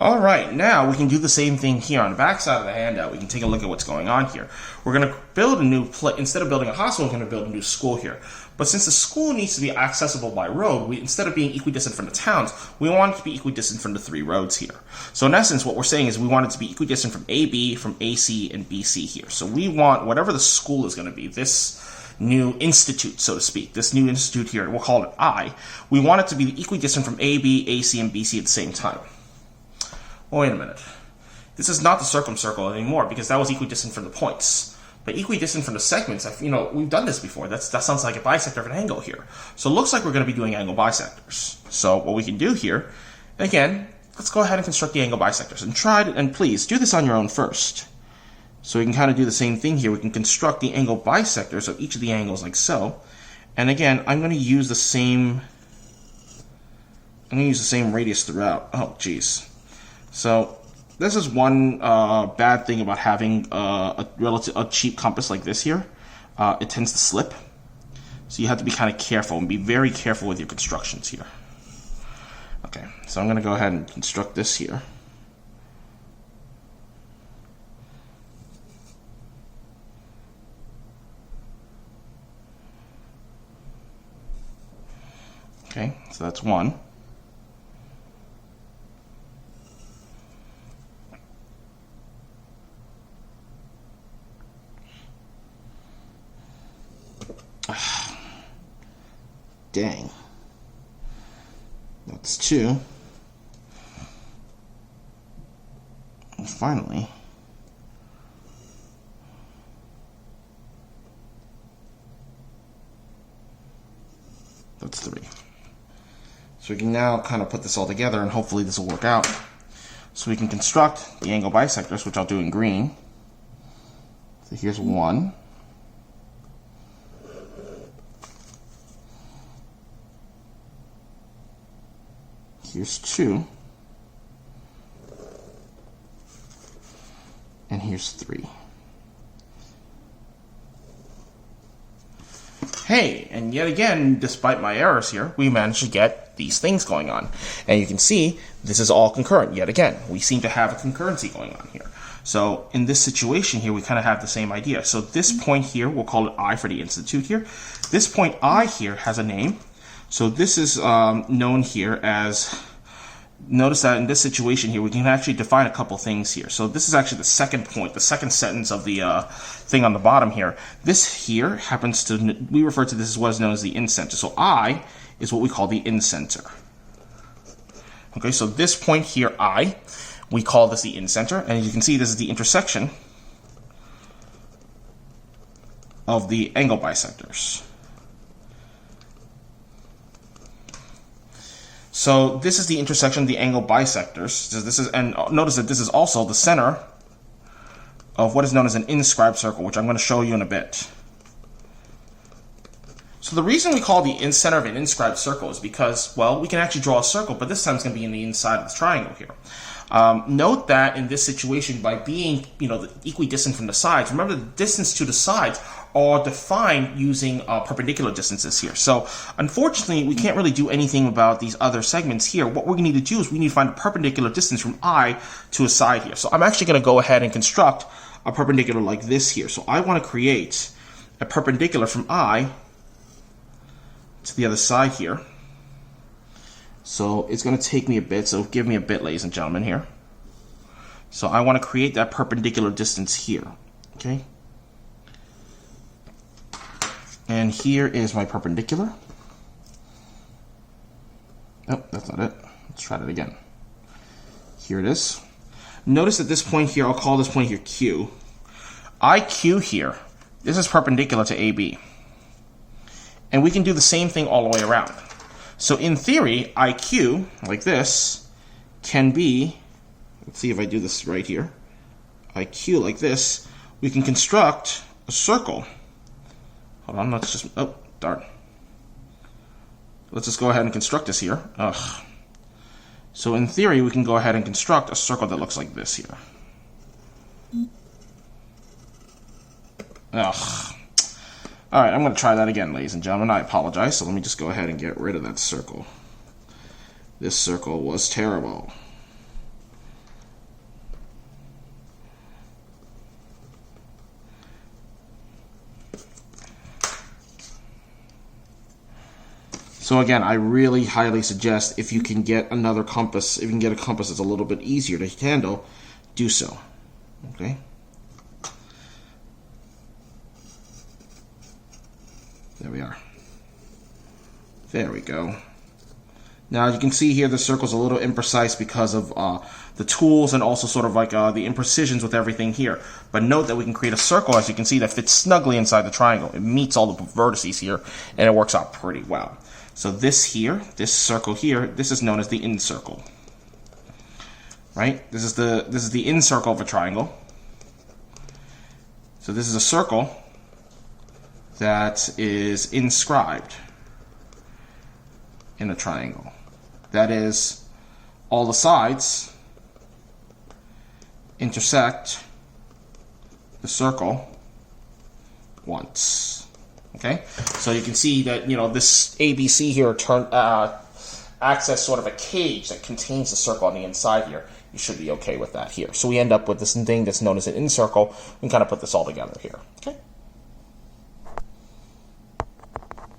Alright, now we can do the same thing here on the back side of the handout. We can take a look at what's going on here. We're going to build a new instead of building a hospital, we're going to build a new school here. But since the school needs to be accessible by road, instead of being equidistant from the towns, we want it to be equidistant from the 3 roads here. So in essence, what we're saying is we want it to be equidistant from AB, from AC, and BC here. So we want whatever the school is going to be, this new institute, so to speak, this new institute here, we'll call it I, we want it to be equidistant from AB, AC, and BC at the same time. Oh, wait a minute. This is not the circumcircle anymore because that was equidistant from the points. But equidistant from the segments, we've done this before. That sounds like a bisector of an angle here. So it looks like we're going to be doing angle bisectors. So what we can do here, again, let's go ahead and construct the angle bisectors. And please, do this on your own first. So we can kind of do the same thing here. We can construct the angle bisectors of each of the angles like so. And again, I'm going to use the same radius throughout. Oh, geez. So this is one bad thing about having a cheap compass like this here. It tends to slip. So you have to be kind of careful and be very careful with your constructions here. Okay, so I'm going to go ahead and construct this here. Okay, so that's one. Dang. That's 2. And finally, that's 3. So we can now kind of put this all together and hopefully this will work out. So we can construct the angle bisectors, which I'll do in green. So here's 1. Here's 2. And here's 3. Hey, and yet again, despite my errors here, we managed to get these things going on. And you can see, this is all concurrent yet again. We seem to have a concurrency going on here. So in this situation here, we kind of have the same idea. So this point here, we'll call it I for the institute here. This point I here has a name. So this is known here as, notice that in this situation here, we can actually define a couple things here. So this is actually the second point, the second sentence of the thing on the bottom here. This here happens to, we refer to this as what is known as the incenter. So I is what we call the incenter. Okay, so this point here, I, we call this the incenter. And as you can see, this is the intersection of the angle bisectors. So this is the intersection of the angle bisectors. So this is, and notice that this is also the center of what is known as an inscribed circle, which I'm going to show you in a bit. So the reason we call the center of an inscribed circle is because, well, we can actually draw a circle, but this time it's going to be in the inside of the triangle here. Note that in this situation, by being, equidistant from the sides, remember the distance to the sides are defined using perpendicular distances here. So unfortunately, we can't really do anything about these other segments here. What we're going to need to do is we need to find a perpendicular distance from I to a side here. So I'm actually going to go ahead and construct a perpendicular like this here. So I want to create a perpendicular from I to the other side here. So it's going to take me a bit, so give me a bit, ladies and gentlemen, here. So I want to create that perpendicular distance here, okay? And here is my perpendicular. Oh, that's not it. Let's try that again. Here it is. Notice at this point here, I'll call this point here Q. IQ here, this is perpendicular to AB. And we can do the same thing all the way around. So in theory, IQ, like this, can be, let's see if I do this right here, IQ like this, we can construct a circle. Hold on, let's just, oh, darn. Let's just go ahead and construct this here. Ugh. So in theory, we can go ahead and construct a circle that looks like this here. Ugh. Alright, I'm going to try that again, ladies and gentlemen. I apologize, so let me just go ahead and get rid of that circle. This circle was terrible. So again, I really highly suggest if you can get another compass, if you can get a compass that's a little bit easier to handle, do so. Okay. There we are. There we go. Now you can see here the circle's a little imprecise because of the tools and also sort of like the imprecisions with everything here. But note that we can create a circle, as you can see, that fits snugly inside the triangle. It meets all the vertices here, and it works out pretty well. So this here, this circle here, this is known as the in circle. Right? This is the in circle of a triangle. So this is a circle that is inscribed in a triangle. That is, all the sides intersect the circle once. Okay, so you can see that, you know, this ABC here acts as sort of a cage that contains the circle on the inside here. You should be okay with that here. So we end up with this thing that's known as an in circle. We can kind of put this all together here. Okay.